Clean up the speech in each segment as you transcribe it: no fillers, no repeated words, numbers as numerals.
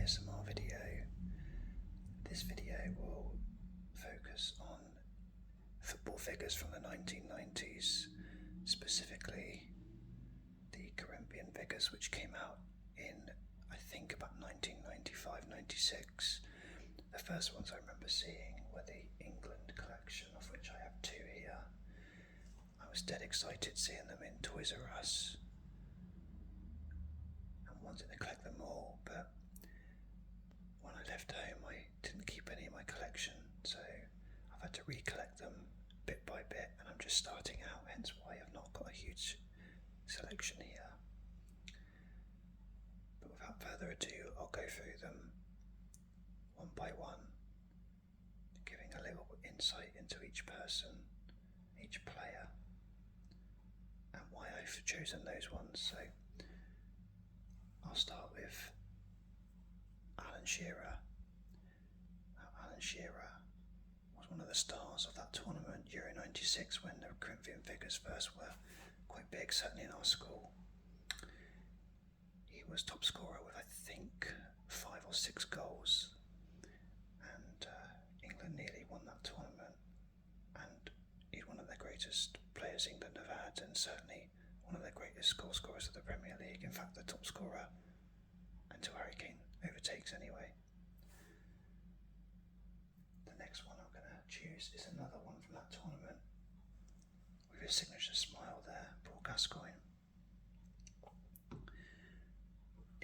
ASMR video. This video will focus on football figures from the 1990s, specifically the Corinthian figures, which came out in, I think, about 1995-96. The first ones I remember seeing were the England collection, of which I have two here. I was dead excited seeing them in Toys R Us and wanted to collect them all, but when I left home I didn't keep any in my collection, so I've had to recollect them bit by bit, and I'm just starting out, hence why I've not got a huge selection here. But without further ado, I'll go through them one by one, giving a little insight into each person, each player, and why I've chosen those ones. So I'll start with Alan Shearer. Now, Alan Shearer was one of the stars of that tournament, Euro 96, when the Corinthian figures first were quite big, certainly in our school. He was top scorer with, I think, 5 or 6 goals, and England nearly won that tournament, and he's one of the greatest players England have had, and certainly one of the greatest goal scorers of the Premier League. In fact, the top scorer until Harry Kane overtakes anyway. The next one I'm going to choose is another one from that tournament with his signature smile there, Paul Gascoigne.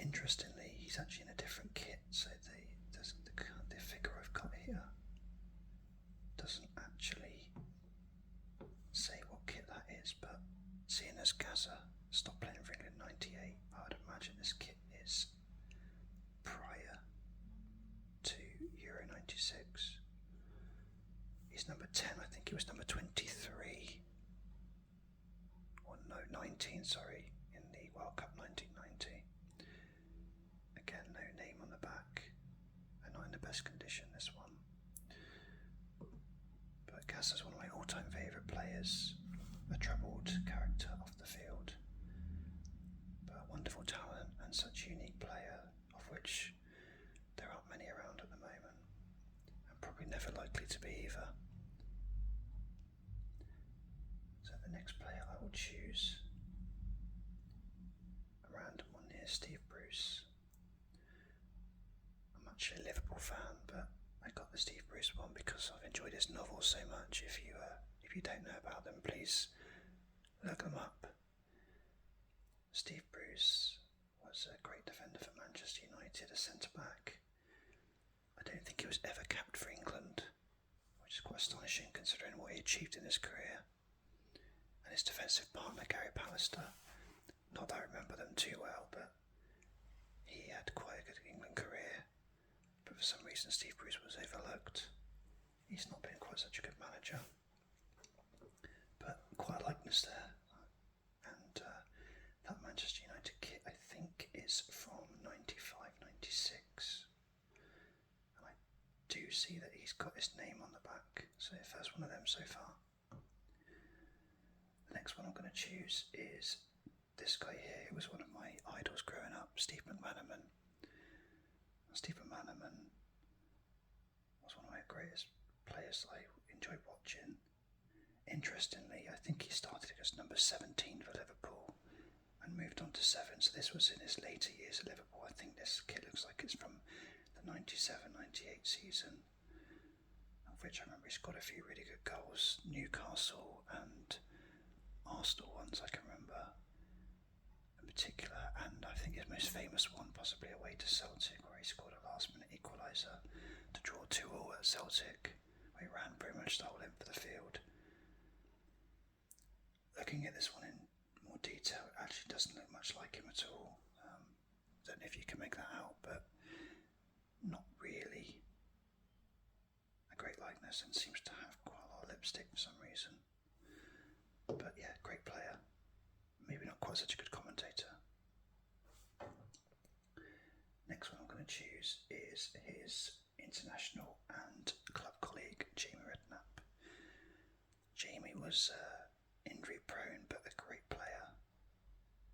Interestingly, he's actually in a different kit, so the figure I've got here doesn't actually say what kit that is, but seeing as Gaza stopped playing for England in 98, I would imagine this kit is prior to Euro 96. He's number 10, I think he was number 23, or no, 19, sorry, in the World Cup 1990. Again, no name on the back, and not in the best condition, this one. But Gaza's one of my all-time favourite players, a troubled character off the field, but a wonderful talent and such a unique player, of which there aren't many around at the moment, and probably never likely to be either. So the next player I will choose, a random one here, Steve Bruce. I'm actually a Liverpool fan, but I got the Steve Bruce one because I've enjoyed his novels so much. If you don't know about them, please look them up. Steve Bruce was a great defender for Manchester United, a centre-back. I don't think he was ever capped for England, which is quite astonishing considering what he achieved in his career. And his defensive partner, Gary Pallister, not that I remember them too well, but he had quite a good England career. But for some reason Steve Bruce was overlooked. He's not been quite such a good manager, but quite a likeness there. And that Manchester United kit, I think, is from 95-96, and I do see that he's got his name on the back, so first one of them so far. The next one I'm going to choose is this guy here, who was one of my idols growing up, Steve McManaman. Steve McManaman was one of my greatest players I enjoyed watching. Interestingly, I think he started as number 17 for Liverpool and moved on to 7, so this was in his later years at Liverpool. I think this kit looks like it's from the 97-98 season, of which I remember he scored a few really good goals, Newcastle and Arsenal ones I can remember in particular, and I think his most famous one possibly away to Celtic, where he scored a last minute equaliser to draw 2-2 at Celtic, where he ran pretty much the whole length of the field. Looking at this one in more detail, it actually doesn't look much like him at all. Don't know if you can make that out, but not really a great likeness, and seems to have quite a lot of lipstick for some reason. But yeah, great player. Maybe not quite such a good commentator. Next one I'm going to choose is his international and club colleague, Jamie Redknapp. Jamie was injury prone but a great player,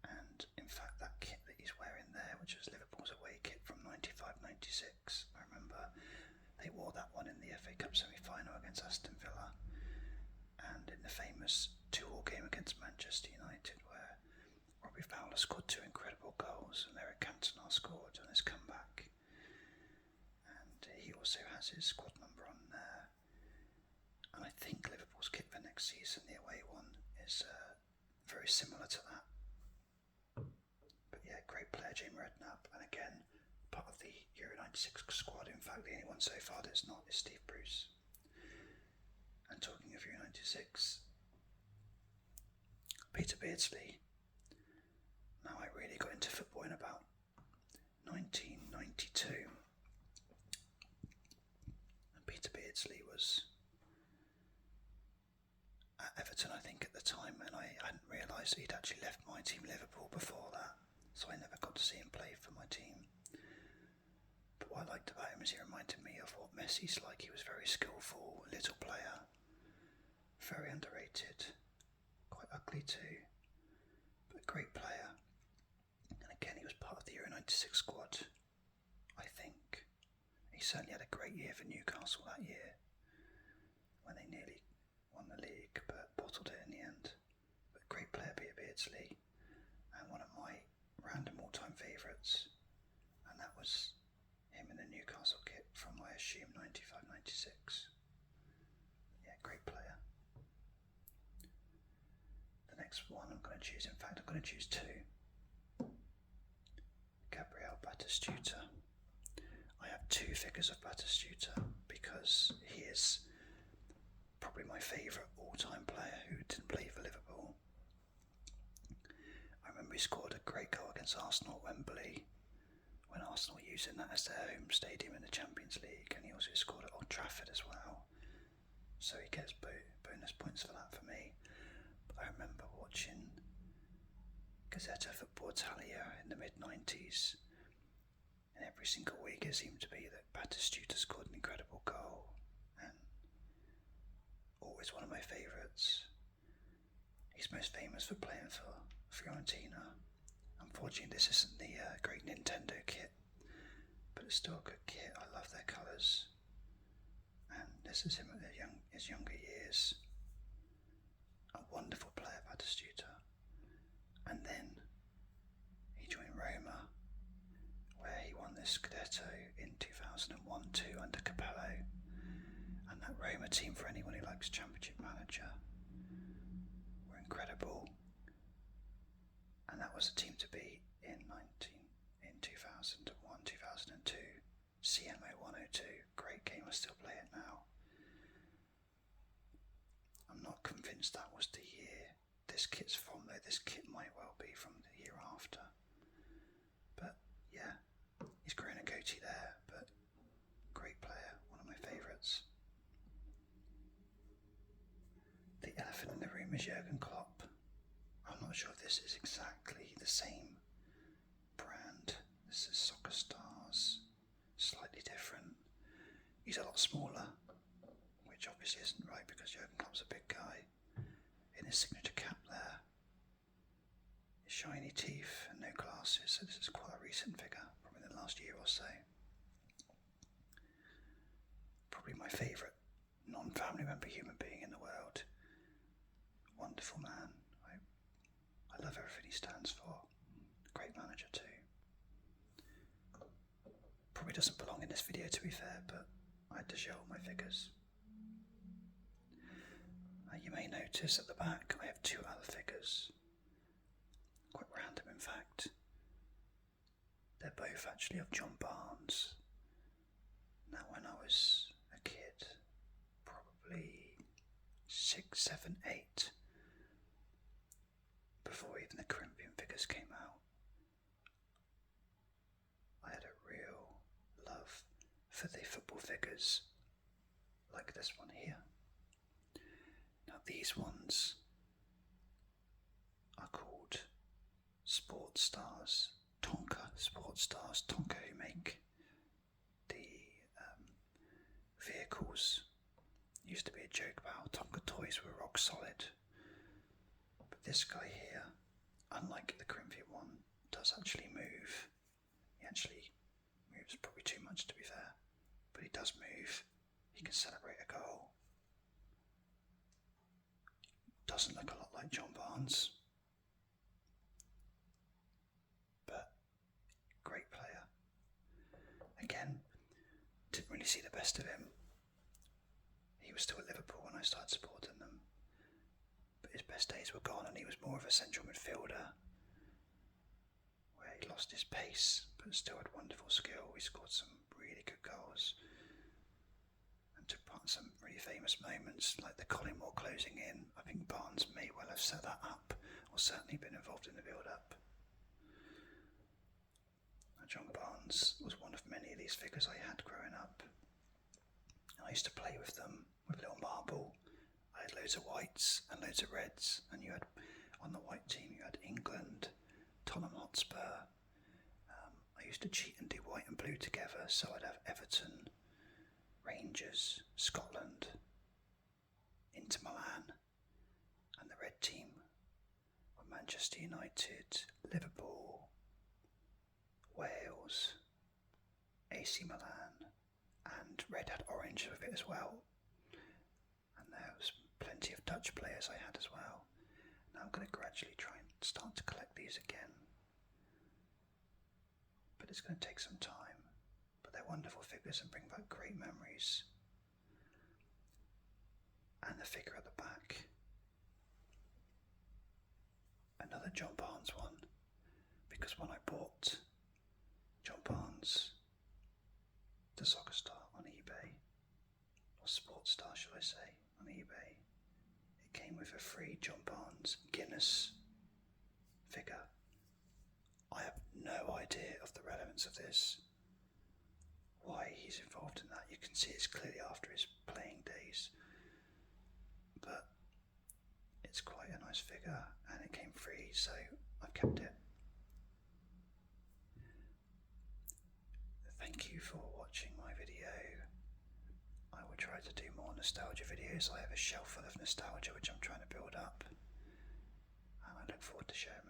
and in fact that kit that he's wearing there, which was Liverpool's away kit from 95-96, 96. I remember they wore that one in the FA Cup semi-final against Aston Villa, and in the famous 2-2 game against Manchester United, where Robbie Fowler scored 2 incredible goals and Eric Cantona scored on his comeback. And he also has his squad number on there. And I think Liverpool's kit for next season, the away one, is very similar to that. But yeah, great player, Jamie Redknapp, and again, part of the Euro 96 squad. In fact, the only one so far that's not is Steve Bruce. And talking of Euro 96, Peter Beardsley. Now, I really got into football in about 1992. And Peter Beardsley was at Everton, I think, at the time, and I hadn't realised that he'd actually left my team, Liverpool, before that, so I never got to see him play for my team. But what I liked about him is he reminded me of what Messi's like. He was very skillful, little player, very underrated, quite ugly too, but a great player. And again, he was part of the Euro 96 squad, I think. He certainly had a great year for Newcastle that year, when they nearly won the league, but bottled it in the end. But great player, Peter Beardsley, and one of my random all-time favourites, and that was him in the Newcastle kit from, I assume, 95-96. Yeah, great player. The next one I'm going to choose, in fact I'm going to choose 2. Gabriel Batistuta. I have 2 figures of Batistuta because he is probably my favourite all-time player who didn't play for Liverpool. I remember he scored a great goal against Arsenal at Wembley when Arsenal were using that as their home stadium in the Champions League, and he also scored at Old Trafford as well, so he gets bonus points for that for me. But I remember watching Gazzetta Football Italia in the mid-90s, and every single week it seemed to be that Batistuta scored an incredible goal, and always one of my favourites. He's most famous for playing for Fiorentina. Unfortunately, this isn't the great Nintendo kit, but it's still a good kit. I love their colours. And this is him at his younger years. A wonderful player, Batistuta. And then he joined Roma, where he won the Scudetto in 2001-2 under Capello. And that Roma team, for anyone who likes Championship Manager, were incredible. And that was a team to beat in 2001, 2002, CMO 102. Great game, I still play it now. I'm not convinced that was the year this kit's from, though. This kit might well be from the year after. But yeah, he's growing a goatee there, but great player, one of my favourites. The elephant in the room is Jurgen Klopp. I'm not sure if this is exactly the same brand. This is Soccer Stars, slightly different. He's a lot smaller, which obviously isn't right because Jurgen Klopp's a big guy. In his signature cap there, his shiny teeth and no glasses, so this is quite a recent figure, probably in the last year or so. Probably my favourite non-family member human being in the world. Wonderful man. I love everything he stands for. Great manager too. Probably doesn't belong in this video, to be fair, but I had to show all my figures. You may notice at the back I have 2 other figures. Quite random, in fact. They're both actually of John Barnes. Now, when I was a kid, probably 6, 7, 8, before even the Corinthian Figures came out, I had a real love for the football figures like this one here. Now these ones are called Sports Stars, Tonka Sports Stars, Tonka, who make the vehicles. Used to be a joke about how Tonka toys were rock solid. But this guy here, unlike the Corinthian one, does actually move. He actually moves probably too much to really see the best of him. He was still at Liverpool when I started supporting them, but his best days were gone, and he was more of a central midfielder, where he lost his pace, but still had wonderful skill. He scored some really good goals, and took part in some really famous moments, like the Collingwood closing in. I think Barnes may well have set that up, or certainly been involved in the build-up. John Barnes was one of many of these figures I had growing up. I used to play with them with a little marble. I had loads of whites and loads of reds, and you had, on the white team, you had England, Tottenham Hotspur. I used to cheat and do white and blue together, so I'd have Everton, Rangers, Scotland, Inter Milan, and the red team were Manchester United, Liverpool, Wales, AC Milan, and red had orange with it as well. And there was plenty of Dutch players I had as well. Now I'm going to gradually try and start to collect these again. But it's going to take some time. But they're wonderful figures and bring back great memories. And the figure at the back. Another John Barnes one. Because when I bought John Barnes, the soccer star, on eBay, or sports star shall I say, on eBay, it came with a free John Barnes Guinness figure. I have no idea of the relevance of this, why he's involved in that. You can see it's clearly after his playing days, but it's quite a nice figure and it came free, so I've kept it. Thank you for watching my video. I will try to do more nostalgia videos. I have a shelf full of nostalgia which I'm trying to build up, and I look forward to sharing